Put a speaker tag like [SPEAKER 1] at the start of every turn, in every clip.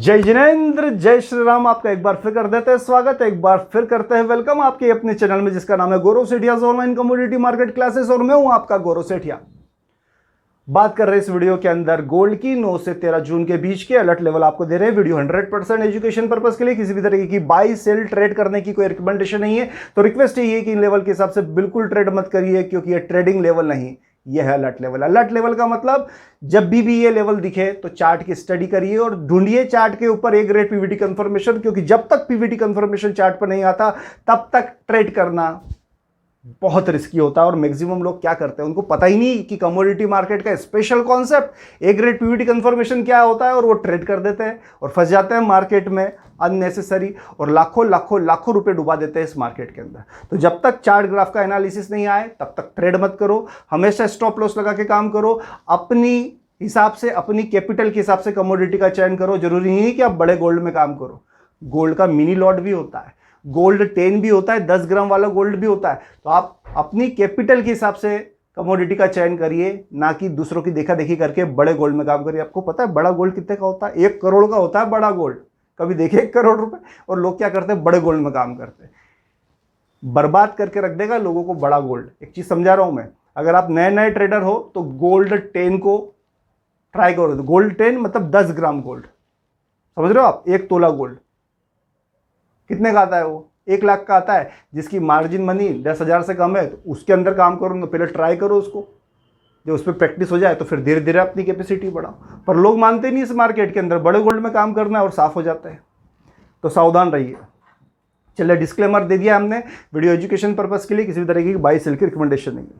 [SPEAKER 1] जय जिनेंद्र, जय श्री राम। आपका एक बार फिर कर देते हैं स्वागत, एक बार फिर करते हैं वेलकम आपके अपने चैनल में जिसका नाम है Gaurav Sethia online commodity market classes. और मैं हूं आपका गौरव सेठिया। बात कर रहे हैं इस वीडियो के अंदर गोल्ड की 9 से 13 जून के बीच के अलर्ट लेवल आपको दे रहे हैं। वीडियो 100% एजुकेशन पर्पस के लिए, किसी भी तरीके की बाई सेल ट्रेड करने की कोई रिकमेंडेशन नहीं है। तो रिक्वेस्ट यही है कि इन लेवल के हिसाब से बिल्कुल ट्रेड मत करिए, क्योंकि ये ट्रेडिंग लेवल नहीं, यह है अलर्ट लेवल। अलर्ट लेवल का मतलब जब भी ये लेवल दिखे तो चार्ट की स्टडी करिए और ढूंढिए चार्ट के ऊपर एक ग्रेड पीवीटी कंफर्मेशन, क्योंकि जब तक पीवीटी कंफर्मेशन चार्ट पर नहीं आता तब तक ट्रेड करना बहुत रिस्की होता है। और मैक्सिमम लोग क्या करते हैं, उनको पता ही नहीं कि कमोडिटी मार्केट का स्पेशल कॉन्सेप्ट एक ग्रेड पीवीटी कंफर्मेशन क्या होता है, और वो ट्रेड कर देते हैं और फंस जाते हैं मार्केट में अननेसेसरी, और लाखों लाखों लाखों रुपए डुबा देते हैं इस मार्केट के अंदर। तो जब तक चार्ट ग्राफ का एनालिसिस नहीं आए तब तक ट्रेड मत करो। हमेशा स्टॉप लॉस लगा के काम करो, अपनी हिसाब से, अपनी कैपिटल के हिसाब से कमोडिटी का चयन करो। जरूरी नहीं है कि आप बड़े गोल्ड में काम करो। गोल्ड का मिनी लॉट भी होता है, गोल्ड 10 भी होता है, 10 ग्राम वाला गोल्ड भी होता है। तो आप अपनी कैपिटल के हिसाब से कमोडिटी का चयन करिए, ना कि दूसरों की देखा देखी करके बड़े गोल्ड में काम करिए। आपको पता है बड़ा गोल्ड कितने का होता है? 1 करोड़ का होता है बड़ा गोल्ड। कभी देखे 1 करोड़ रुपए? और लोग क्या करते हैं, बड़े गोल्ड में काम करते हैं। बर्बाद करके रख देगा लोगों को बड़ा गोल्ड। एक चीज समझा रहा हूं मैं, अगर आप नए नए ट्रेडर हो तो गोल्ड 10 को ट्राई करो। गोल्ड 10 मतलब 10 ग्राम गोल्ड, समझ रहे हो आप? 1 तोला गोल्ड कितने का आता है? वो 1 लाख का आता है। जिसकी मार्जिन मनी 10,000 से कम है तो उसके अंदर काम करो, तो पहले ट्राई करो उसको। जब उस पर प्रैक्टिस हो जाए तो फिर धीरे धीरे अपनी कैपेसिटी बढ़ाओ। पर लोग मानते नहीं इस मार्केट के अंदर बड़े गोल्ड में काम करना है और साफ हो जाता है। तो सावधान रहिए। चलिए, डिस्क्लेमर दे दिया हमने, वीडियो एजुकेशन पर्पस के लिए, किसी भी तरीके की बाई सेल की रिकमेंडेशन नहीं है।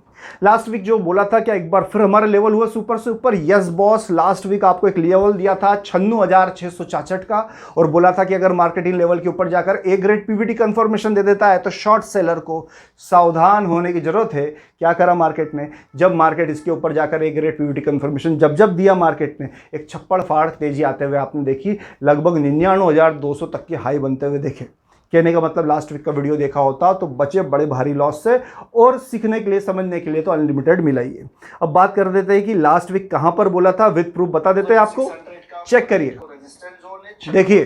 [SPEAKER 1] लास्ट वीक जो बोला था, क्या एक बार फिर हमारा लेवल हुआ सुपर से ऊपर? यस बॉस, लास्ट वीक आपको एक लेवल दिया था 96,666 का, और बोला था कि अगर मार्केट इन लेवल के ऊपर जाकर एक ग्रेड पीवीटी कंफर्मेशन दे देता है तो शॉर्ट सेलर को सावधान होने की जरूरत है। क्या करा मार्केट ने? जब मार्केट इसके ऊपर जाकर एक ग्रेड पीवीटी कंफर्मेशन जब दिया मार्केट ने, एक छप्पड़ फाड़ तेजी आते हुए आपने देखी, लगभग 99,200 तक की हाई बनते हुए देखे। कहने का मतलब लास्ट वीक का वीडियो देखा होता तो बचे बड़े भारी लॉस से, और सीखने के लिए, समझने के लिए तो अनलिमिटेड मिला ही है। अब बात कर देते हैं कि लास्ट वीक कहां पर बोला था, विद प्रूफ बता देते हैं आपको। चेक करिए, देखिए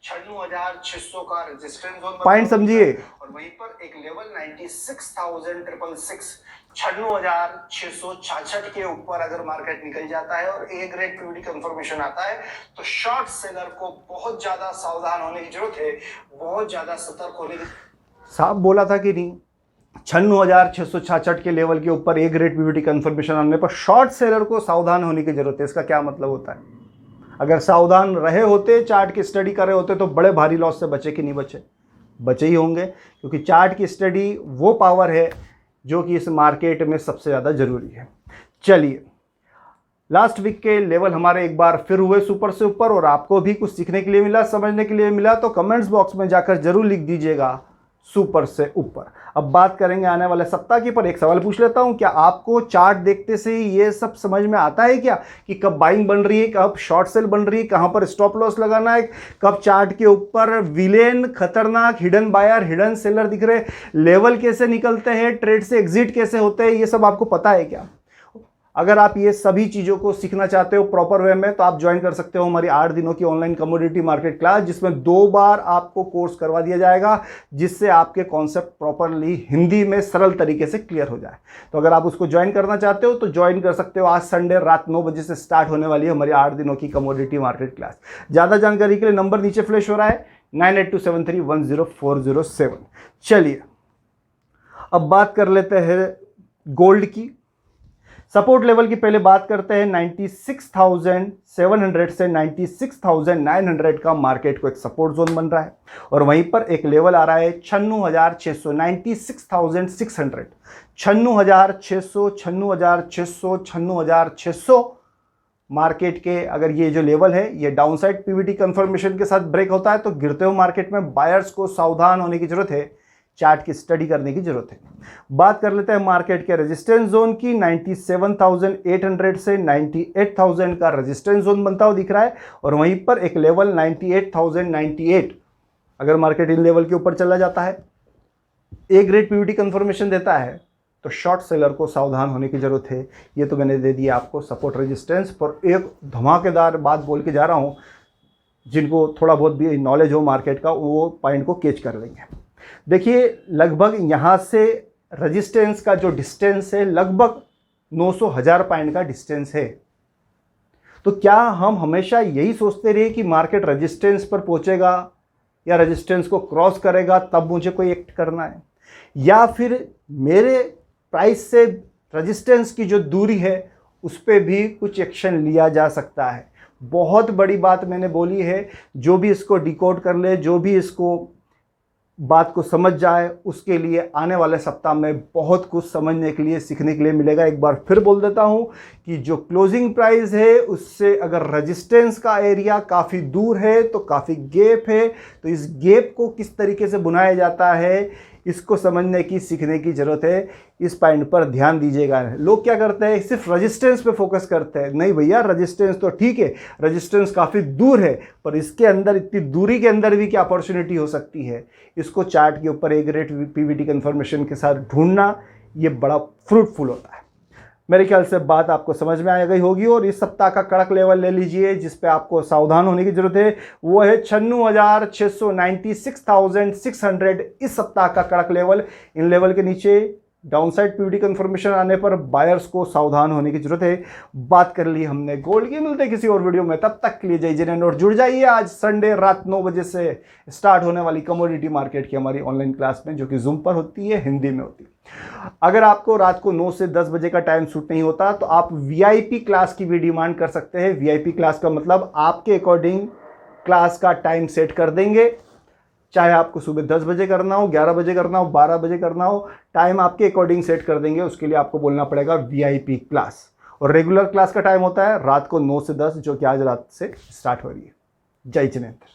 [SPEAKER 2] 96,600 का रेजिस्टेंस जोन
[SPEAKER 1] पॉइंट समझिए,
[SPEAKER 2] और वहीं पर एक लेवल 96,666 96,666 के ऊपर अगर मार्केट निकल जाता है और ए ग्रेड पीवीटी कंफर्मेशन आता है तो शॉर्ट सेलर को बहुत ज्यादा सावधान होने की जरूरत है, बहुत ज्यादा सतर्क होने की।
[SPEAKER 1] साहब बोला था कि नहीं? 96,666 के लेवल के ऊपर ए ग्रेड पीवीटी कंफर्मेशन आने पर शॉर्ट सेलर को सावधान होने की जरूरत है। इसका क्या मतलब होता है? अगर सावधान रहे होते, चार्ट की स्टडी कर रहे होते, तो बड़े भारी लॉस से बचे कि नहीं बचे? बचे ही होंगे, क्योंकि चार्ट की स्टडी वो पावर है जो कि इस मार्केट में सबसे ज़्यादा जरूरी है। चलिए, लास्ट वीक के लेवल हमारे एक बार फिर हुए सुपर से ऊपर, और आपको भी कुछ सीखने के लिए मिला, समझने के लिए मिला, तो कमेंट्स बॉक्स में जाकर जरूर लिख दीजिएगा सुपर से ऊपर। अब बात करेंगे आने वाले सप्ताह की, पर एक सवाल पूछ लेता हूं, क्या आपको चार्ट देखते से ये सब समझ में आता है क्या कि कब बाइंग बन रही है, कब शॉर्ट सेल बन रही है, कहां पर स्टॉप लॉस लगाना है, कब चार्ट के ऊपर विलेन, खतरनाक, हिडन बायर, हिडन सेलर दिख रहे, लेवल कैसे निकलते हैं, ट्रेड से एग्जिट कैसे होते हैं, ये सब आपको पता है क्या? अगर आप ये सभी चीज़ों को सीखना चाहते हो प्रॉपर वे में, तो आप ज्वाइन कर सकते हो हमारी 8 दिनों की ऑनलाइन कमोडिटी मार्केट क्लास, जिसमें 2 बार आपको कोर्स करवा दिया जाएगा, जिससे आपके कॉन्सेप्ट प्रॉपरली हिंदी में सरल तरीके से क्लियर हो जाए। तो अगर आप उसको ज्वाइन करना चाहते हो तो ज्वाइन कर सकते हो। आज संडे रात 9 बजे से स्टार्ट होने वाली है हमारी 8 दिनों की कमोडिटी मार्केट क्लास। ज़्यादा जानकारी के लिए नंबर नीचे फ्लैश हो रहा है, 9827310407। चलिए, अब बात कर लेते हैं गोल्ड की। सपोर्ट लेवल की पहले बात करते हैं। 96,700 से 96,900 का मार्केट को एक सपोर्ट जोन बन रहा है, और वहीं पर एक लेवल आ रहा है 96,600, 96,600, 96,600, 96,600, 96,600 मार्केट के। अगर ये जो लेवल है ये डाउनसाइड पीवीटी कंफर्मेशन के साथ ब्रेक होता है तो गिरते हुए मार्केट में बायर्स को सावधान होने की जरूरत है, चार्ट की स्टडी करने की जरूरत है। बात कर लेते हैं मार्केट के रेजिस्टेंस जोन की। 97,800 से 98,000 का रेजिस्टेंस जोन बनता हुआ दिख रहा है, और वहीं पर एक लेवल 98,098, अगर मार्केट इन लेवल के ऊपर चला जाता है, ए ग्रेड पीवीटी कंफर्मेशन देता है, तो शॉर्ट सेलर को सावधान होने की जरूरत है। ये तो मैंने दे दिया आपको सपोर्ट रेजिस्टेंस पर। एक धमाकेदार बात बोल के जा रहा हूँ, जिनको थोड़ा बहुत भी नॉलेज हो मार्केट का वो पॉइंट को कैच कर लेंगे। देखिए लगभग यहाँ से रेजिस्टेंस का जो डिस्टेंस है लगभग 900,000 पॉइंट का डिस्टेंस है। तो क्या हम हमेशा यही सोचते रहे कि मार्केट रेजिस्टेंस पर पहुंचेगा या रेजिस्टेंस को क्रॉस करेगा तब मुझे कोई एक्ट करना है, या फिर मेरे प्राइस से रेजिस्टेंस की जो दूरी है उस पर भी कुछ एक्शन लिया जा सकता है। बहुत बड़ी बात मैंने बोली है, जो भी इसको डिकोड कर ले, जो भी इसको बात को समझ जाए, उसके लिए आने वाले सप्ताह में बहुत कुछ समझने के लिए सीखने के लिए मिलेगा। एक बार फिर बोल देता हूं कि जो क्लोजिंग प्राइस है उससे अगर रेजिस्टेंस का एरिया काफ़ी दूर है तो काफ़ी गैप है, तो इस गैप को किस तरीके से बनाया जाता है इसको समझने की सीखने की ज़रूरत है। इस पॉइंट पर ध्यान दीजिएगा। लोग क्या करते हैं, सिर्फ रेजिस्टेंस पे फोकस करते हैं। नहीं भैया, रेजिस्टेंस तो ठीक है, रेजिस्टेंस काफ़ी दूर है, पर इसके अंदर, इतनी दूरी के अंदर भी क्या अपॉर्चुनिटी हो सकती है, इसको चार्ट के ऊपर एक ग्रेट पीवीटी कन्फर्मेशन के साथ ढूंढना, ये बड़ा फ्रूटफुल होता है। मेरे ख्याल से बात आपको समझ में आ गई होगी। और इस सप्ताह का कड़क लेवल ले लीजिए जिस पे आपको सावधान होने की जरूरत है, वो है 96,696,600। इस सप्ताह का कड़क लेवल। इन लेवल के नीचे डाउनसाइड पीवीटी कंफर्मेशन आने पर बायर्स को सावधान होने की जरूरत है। बात कर ली हमने गोल्ड की। मिलते हैं किसी और वीडियो में, तब तक के लिए जय जिनेंद्र। और जुड़ जाइए आज संडे रात 9 बजे से स्टार्ट होने वाली कमोडिटी मार्केट की हमारी ऑनलाइन क्लास में, जो कि जूम पर होती है, हिंदी में होती है। अगर आपको रात को 9 से 10 बजे का टाइम सूट नहीं होता तो आप वीआईपी क्लास की भी डिमांड कर सकते हैं। वीआईपी क्लास का मतलब आपके अकॉर्डिंग क्लास का टाइम सेट कर देंगे, चाहे आपको सुबह 10 बजे करना हो, 11 बजे करना हो, 12 बजे करना हो, टाइम आपके अकॉर्डिंग सेट कर देंगे। उसके लिए आपको बोलना पड़ेगा वीआईपी क्लास। और रेगुलर क्लास का टाइम होता है रात को 9 से 10, जो कि आज रात से स्टार्ट हो रही है। जय जिनेंद्र।